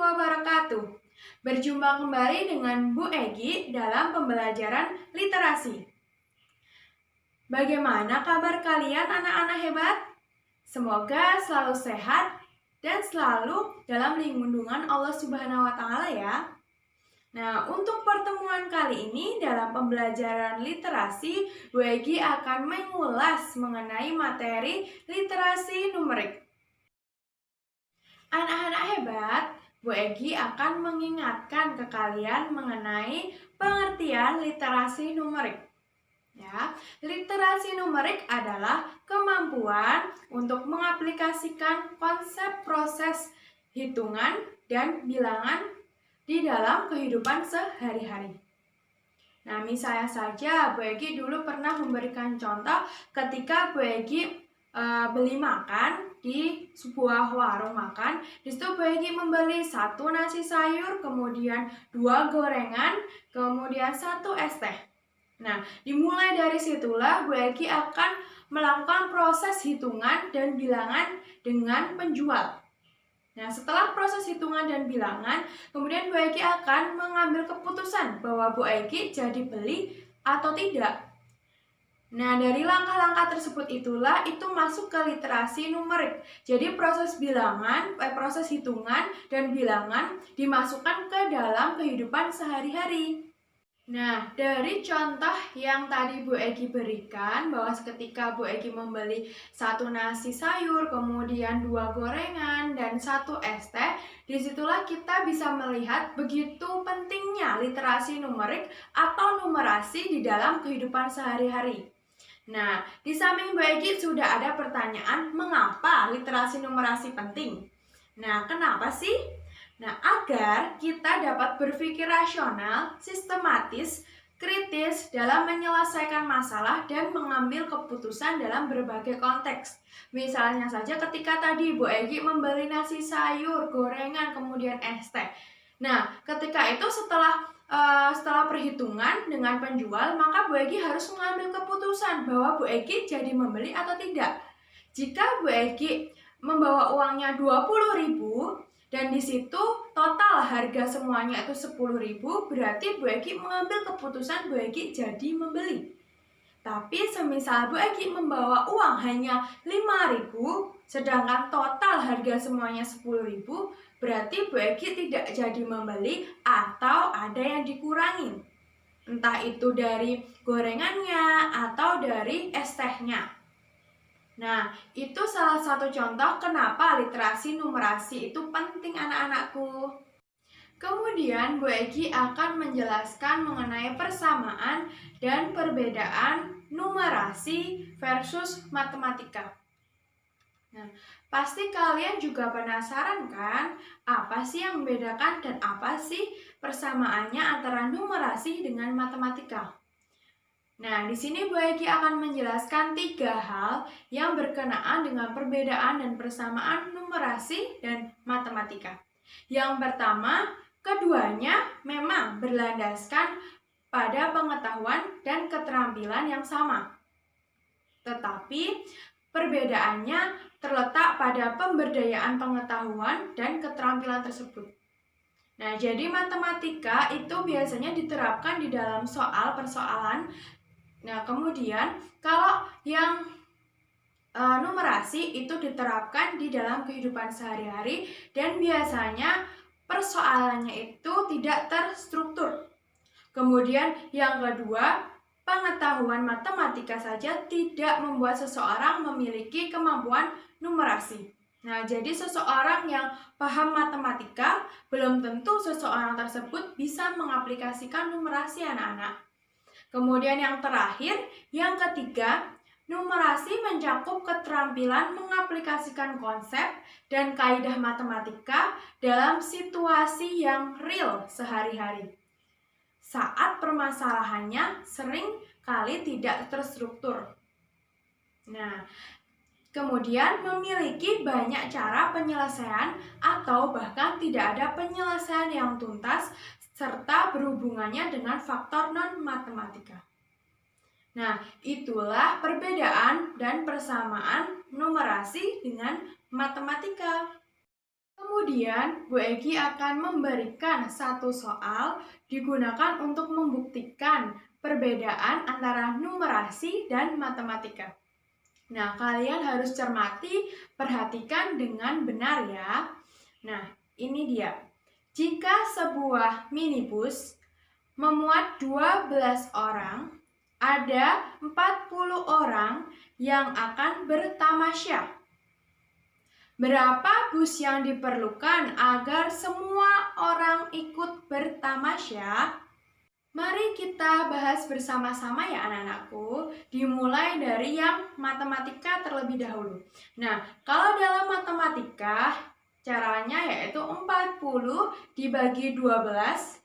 wabarakatuh. Berjumpa kembali dengan Bu Egi dalam pembelajaran literasi. Bagaimana kabar kalian anak-anak hebat? Semoga selalu sehat dan selalu dalam lindungan Allah Subhanahu wa Ta'ala ya. Nah, untuk pertemuan kali ini dalam pembelajaran literasi, Bu Egi akan mengulas mengenai materi literasi numerik. Anak-anak hebat, Bu Egi akan mengingatkan ke kalian mengenai pengertian literasi numerik. Ya, literasi numerik adalah kemampuan untuk mengaplikasikan konsep proses hitungan dan bilangan di dalam kehidupan sehari-hari. Nah, misalnya saja Bu Egi dulu pernah memberikan contoh ketika Bu Egi beli makan di sebuah warung makan. Di situ Bu Egi membeli 1 nasi sayur, kemudian 2 gorengan, kemudian 1 es teh. Nah, dimulai dari situlah Bu Egi akan melakukan proses hitungan dan bilangan dengan penjual. Nah, setelah proses hitungan dan bilangan, kemudian Bu Egi akan mengambil keputusan bahwa Bu Egi jadi beli atau tidak. Nah, dari langkah-langkah tersebut itulah itu masuk ke literasi numerik. Jadi proses hitungan dan bilangan dimasukkan ke dalam kehidupan sehari-hari. Nah, dari contoh yang tadi Bu Egi berikan, bahwa ketika Bu Egi membeli 1 nasi sayur, kemudian 2 gorengan, dan 1 es teh, disitulah kita bisa melihat begitu pentingnya literasi numerik atau numerasi di dalam kehidupan sehari-hari. Nah, di samping Bu Egi sudah ada pertanyaan, mengapa literasi numerasi penting? Nah, kenapa sih? Nah, agar kita dapat berpikir rasional, sistematis, kritis dalam menyelesaikan masalah dan mengambil keputusan dalam berbagai konteks. Misalnya saja ketika tadi Bu Egi membeli nasi sayur, gorengan, kemudian es teh. Nah, ketika itu setelah perhitungan dengan penjual, maka Bu Egi harus mengambil keputusan bahwa Bu Egi jadi membeli atau tidak. Jika Bu Egi membawa uangnya 20.000 dan di situ total harga semuanya itu 10.000, berarti Bu Egi mengambil keputusan Bu Egi jadi membeli. Tapi semisal Bu Egi membawa uang hanya 5.000, sedangkan total harga semuanya 10.000, berarti Bu Egi tidak jadi membeli atau ada yang dikurangi. Entah itu dari gorengannya atau dari es tehnya. Nah, itu salah satu contoh kenapa literasi numerasi itu penting anak-anakku. Kemudian Bu Egi akan menjelaskan mengenai persamaan dan perbedaan numerasi versus matematika. Nah, pasti kalian juga penasaran kan, apa sih yang membedakan dan apa sih persamaannya antara numerasi dengan matematika? Nah, di sini Bu Egi akan menjelaskan 3 hal yang berkenaan dengan perbedaan dan persamaan numerasi dan matematika. Yang pertama, keduanya memang berlandaskan pada pengetahuan dan keterampilan yang sama. Tetapi perbedaannya terletak pada pemberdayaan pengetahuan dan keterampilan tersebut. Nah, jadi matematika itu biasanya diterapkan di dalam soal persoalan. Nah, kemudian kalau yang numerasi itu diterapkan di dalam kehidupan sehari-hari dan biasanya persoalannya itu tidak terstruktur. Kemudian yang kedua, pengetahuan matematika saja tidak membuat seseorang memiliki kemampuan numerasi. Nah, jadi seseorang yang paham matematika belum tentu seseorang tersebut bisa mengaplikasikan numerasi anak-anak. Kemudian yang terakhir, yang ketiga, numerasi mencakup keterampilan mengaplikasikan konsep dan kaidah matematika dalam situasi yang real sehari-hari. Saat permasalahannya sering kali tidak terstruktur. Nah, kemudian memiliki banyak cara penyelesaian atau bahkan tidak ada penyelesaian yang tuntas serta berhubungannya dengan faktor non-matematika. Nah, itulah perbedaan dan persamaan numerasi dengan matematika. Kemudian, Bu Egi akan memberikan satu soal digunakan untuk membuktikan perbedaan antara numerasi dan matematika. Nah, kalian harus cermati, perhatikan dengan benar ya. Nah, ini dia. Jika sebuah minibus memuat 12 orang, ada 40 orang yang akan bertamasya. Berapa bus yang diperlukan agar semua orang ikut bertamasya? Mari kita bahas bersama-sama ya anak-anakku, dimulai dari yang matematika terlebih dahulu. Nah, kalau dalam matematika, caranya yaitu 40 dibagi 12,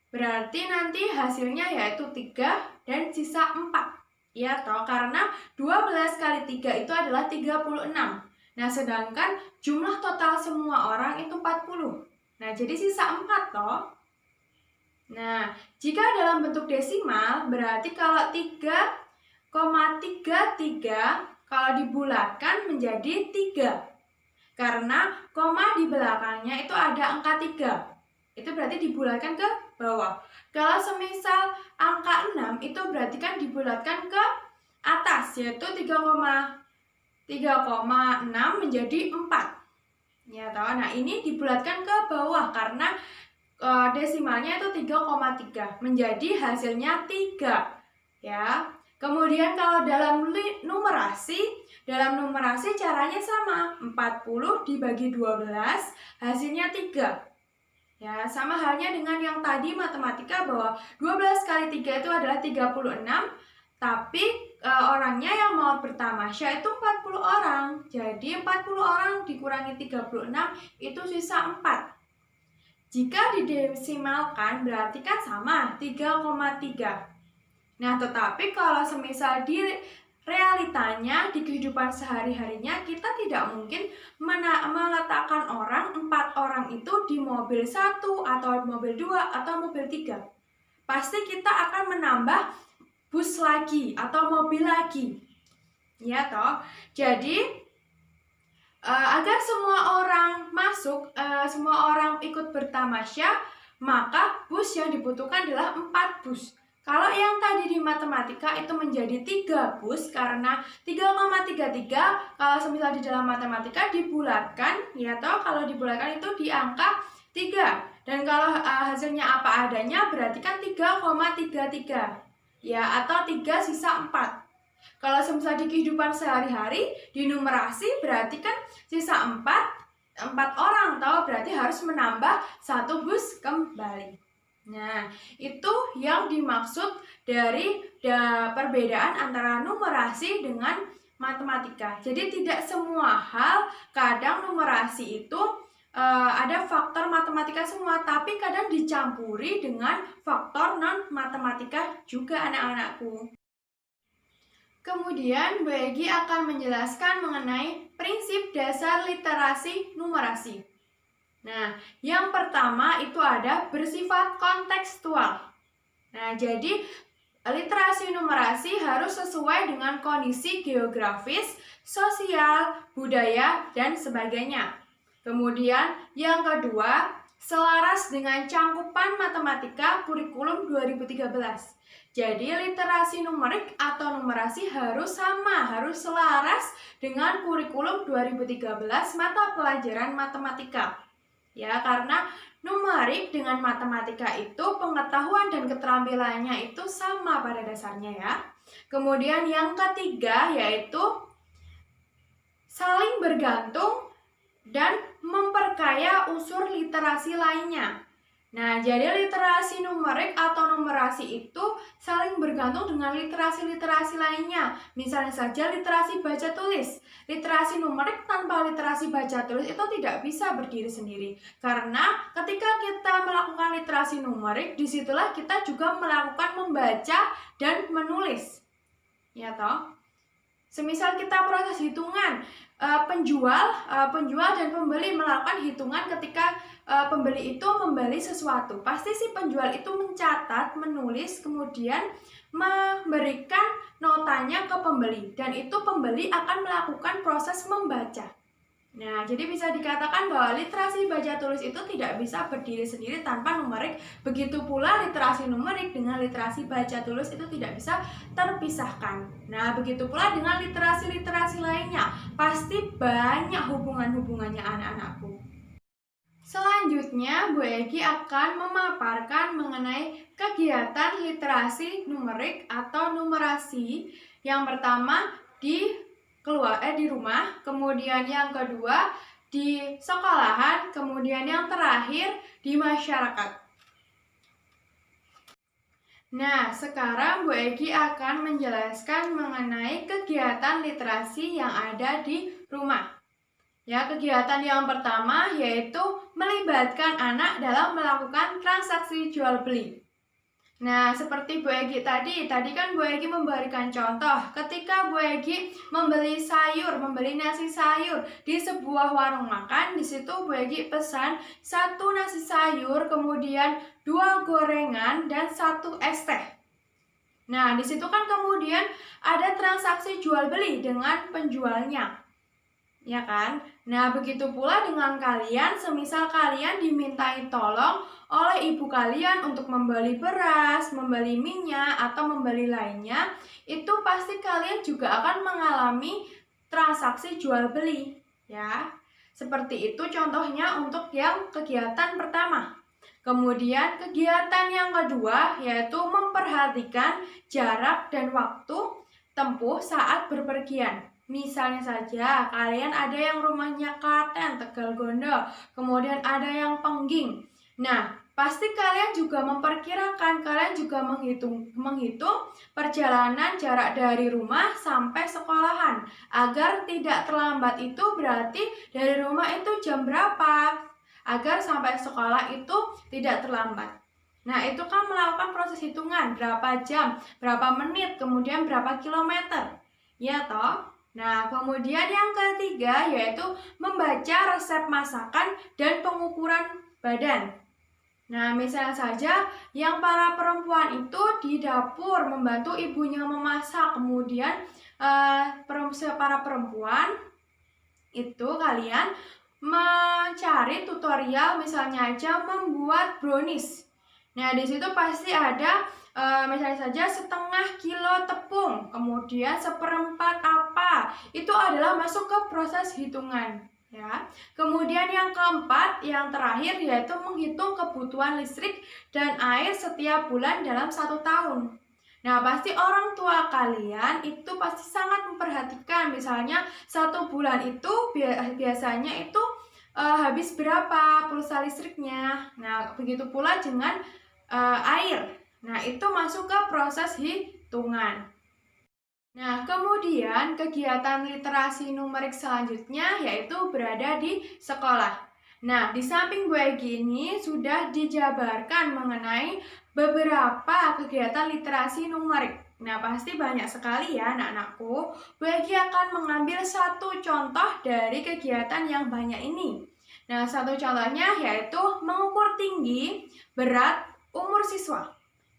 berarti nanti hasilnya yaitu 3 dan sisa 4. Ya toh, karena 12 kali 3 itu adalah 36. Nah, sedangkan jumlah total semua orang itu 40. Nah, jadi sisa 4 toh. Nah, jika dalam bentuk desimal, berarti kalau 3,33 kalau dibulatkan menjadi 3. Karena koma di belakangnya itu ada angka 3. Itu berarti dibulatkan ke bawah. Kalau semisal angka 6 itu berarti kan dibulatkan ke atas, yaitu 3,6 menjadi 4. Ya toh. Nah, ini dibulatkan ke bawah karena desimalnya itu 3,3 menjadi hasilnya 3 ya. Kemudian kalau dalam numerasi caranya sama, 40 dibagi 12 hasilnya 3. Ya, sama halnya dengan yang tadi matematika bahwa 12 kali 3 itu adalah 36, tapi orangnya yang mau bertamasya itu 40 orang. Jadi 40 orang dikurangi 36 itu sisa 4. Jika didesimalkan berarti kan sama, 3,3. Nah, tetapi kalau semisal di realitanya, di kehidupan sehari-harinya, kita tidak mungkin meletakkan 4 orang itu di mobil 1, atau mobil 2, atau mobil 3. Pasti kita akan menambah bus lagi, atau mobil lagi. Ya toh? Jadi, agar semua orang masuk, semua orang ikut bertamasya, maka bus yang dibutuhkan adalah 4 bus. Kalau yang tadi di matematika itu menjadi 3 bus karena 3,33 kalau semisal di dalam matematika dibulatkan, ya toh, kalau dibulatkan itu di angka 3. Dan kalau hasilnya apa adanya berarti kan 3,33. Ya, atau 3 sisa 4. Kalau semisal di kehidupan sehari-hari, di numerasi berarti kan sisa 4 orang, tahu berarti harus menambah 1 bus kembali. Nah, itu yang dimaksud dari perbedaan antara numerasi dengan matematika. Jadi tidak semua hal, kadang numerasi itu ada faktor matematika semua, tapi kadang dicampuri dengan faktor non-matematika juga anak-anakku. Kemudian, Bu Egi akan menjelaskan mengenai prinsip dasar literasi numerasi. Nah, yang pertama itu ada bersifat kontekstual. Nah, jadi literasi numerasi harus sesuai dengan kondisi geografis, sosial, budaya, dan sebagainya. Kemudian, yang kedua, selaras dengan cakupan matematika kurikulum 2013. Jadi literasi numerik atau numerasi harus sama, harus selaras dengan kurikulum 2013 mata pelajaran matematika. Ya, karena numerik dengan matematika itu pengetahuan dan keterampilannya itu sama pada dasarnya ya. Kemudian yang ketiga yaitu saling bergantung dan memperkaya unsur literasi lainnya. Nah, jadi literasi numerik atau numerasi itu saling bergantung dengan literasi-literasi lainnya. Misalnya saja literasi baca tulis. Literasi numerik tanpa literasi baca tulis itu tidak bisa berdiri sendiri. Karena ketika kita melakukan literasi numerik, disitulah kita juga melakukan membaca dan menulis. Ya toh? Semisal kita proses hitungan, penjual dan pembeli melakukan hitungan ketika pembeli itu membeli sesuatu. Pasti si penjual itu mencatat, menulis, kemudian memberikan notanya ke pembeli. Dan itu pembeli akan melakukan proses membaca. Nah, jadi bisa dikatakan bahwa literasi baca tulis itu tidak bisa berdiri sendiri tanpa numerik. Begitu pula literasi numerik dengan literasi baca tulis itu tidak bisa terpisahkan. Nah, begitu pula dengan literasi-literasi lainnya. Pasti banyak hubungan-hubungannya anak-anakku. Selanjutnya, Bu Egi akan memaparkan mengenai kegiatan literasi numerik atau numerasi. Yang pertama di rumah, kemudian yang kedua di sekolahan, kemudian yang terakhir di masyarakat. Nah, sekarang Bu Egi akan menjelaskan mengenai kegiatan literasi yang ada di rumah. Ya, kegiatan yang pertama yaitu melibatkan anak dalam melakukan transaksi jual beli. Nah, seperti Bu Egi tadi kan Bu Egi memberikan contoh ketika Bu Egi membeli nasi sayur di sebuah warung makan. Di situ Bu Egi pesan 1 nasi sayur, kemudian 2 gorengan dan 1 es teh. Nah, di situ kan kemudian ada transaksi jual beli dengan penjualnya. Ya kan? Nah, begitu pula dengan kalian, semisal kalian dimintai tolong oleh ibu kalian untuk membeli beras, membeli minyak, atau membeli lainnya, itu pasti kalian juga akan mengalami transaksi jual beli, ya. Seperti itu contohnya untuk yang kegiatan pertama. Kemudian kegiatan yang kedua yaitu memperhatikan jarak dan waktu tempuh saat berpergian. Misalnya saja, kalian ada yang rumahnya Klaten, Tegal Gondo, kemudian ada yang Pengging. Nah, pasti kalian juga memperkirakan, kalian juga menghitung perjalanan jarak dari rumah sampai sekolahan. Agar tidak terlambat itu berarti dari rumah itu jam berapa? Agar sampai sekolah itu tidak terlambat. Nah, itu kan melakukan proses hitungan, berapa jam, berapa menit, kemudian berapa kilometer. Ya toh? Nah, kemudian yang ketiga yaitu membaca resep masakan dan pengukuran badan. Nah, misalnya saja yang para perempuan itu di dapur membantu ibunya memasak, kemudian para perempuan itu kalian mencari tutorial misalnya aja membuat brownies. Nah, di situ pasti ada misalnya saja 1/2 kilo tepung, kemudian 1/4 apa, itu adalah masuk ke proses hitungan, ya. Kemudian yang keempat, yang terakhir yaitu menghitung kebutuhan listrik dan air setiap bulan dalam 1 tahun. Nah, pasti orang tua kalian itu pasti sangat memperhatikan, misalnya 1 bulan itu biasanya itu habis berapa pulsa listriknya. Nah, begitu pula dengan air. Nah, itu masuk ke proses hitungan. Nah, kemudian kegiatan literasi numerik selanjutnya yaitu berada di sekolah. Nah, di samping Bu Egi ini sudah dijabarkan mengenai beberapa kegiatan literasi numerik. Nah, pasti banyak sekali ya anak-anakku. Bu Egi akan mengambil satu contoh dari kegiatan yang banyak ini. Nah, satu contohnya yaitu mengukur tinggi, berat, umur siswa.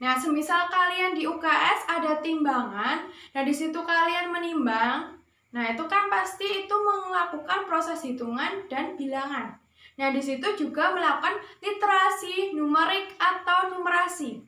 Nah, semisal kalian di UKS ada timbangan, nah di situ kalian menimbang, nah itu kan pasti itu melakukan proses hitungan dan bilangan. Nah, di situ juga melakukan literasi numerik atau numerasi.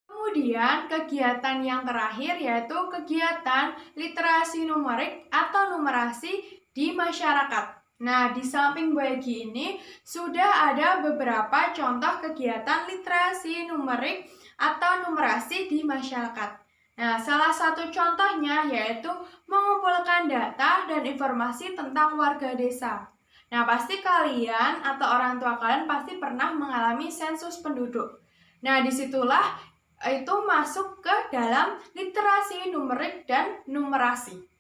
Kemudian kegiatan yang terakhir yaitu kegiatan literasi numerik atau numerasi di masyarakat. Nah, di samping Bu Egi ini sudah ada beberapa contoh kegiatan literasi numerik atau numerasi di masyarakat. Nah, salah satu contohnya yaitu mengumpulkan data dan informasi tentang warga desa. Nah, pasti kalian atau orang tua kalian pasti pernah mengalami sensus penduduk. Nah, disitulah itu masuk ke dalam literasi numerik dan numerasi.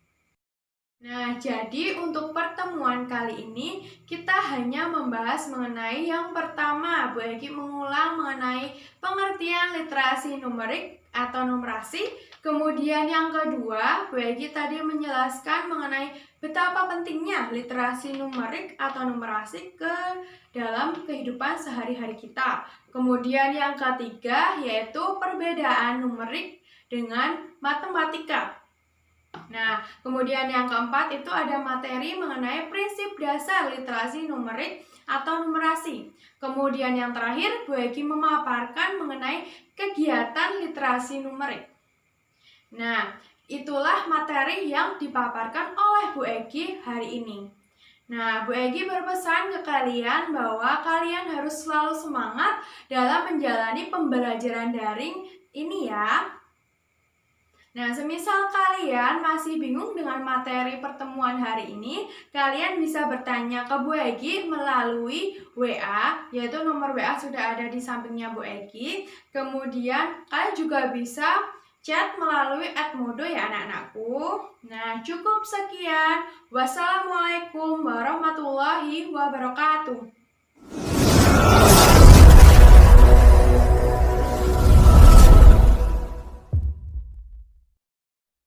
Nah, jadi untuk pertemuan kali ini kita hanya membahas mengenai yang pertama, Bu Egi mengulang mengenai pengertian literasi numerik atau numerasi. Kemudian yang kedua, Bu Egi tadi menjelaskan mengenai betapa pentingnya literasi numerik atau numerasi ke dalam kehidupan sehari-hari kita. Kemudian yang ketiga yaitu perbedaan numerik dengan matematika. Nah, kemudian yang keempat itu ada materi mengenai prinsip dasar literasi numerik atau numerasi. Kemudian yang terakhir, Bu Egi memaparkan mengenai kegiatan literasi numerik. Nah, itulah materi yang dipaparkan oleh Bu Egi hari ini. Nah, Bu Egi berpesan ke kalian bahwa kalian harus selalu semangat dalam menjalani pembelajaran daring ini ya. Nah, semisal kalian masih bingung dengan materi pertemuan hari ini, kalian bisa bertanya ke Bu Egi melalui WA, yaitu nomor WA sudah ada di sampingnya Bu Egi. Kemudian, kalian juga bisa chat melalui @modo ya anak-anakku. Nah, cukup sekian. Wassalamualaikum warahmatullahi wabarakatuh.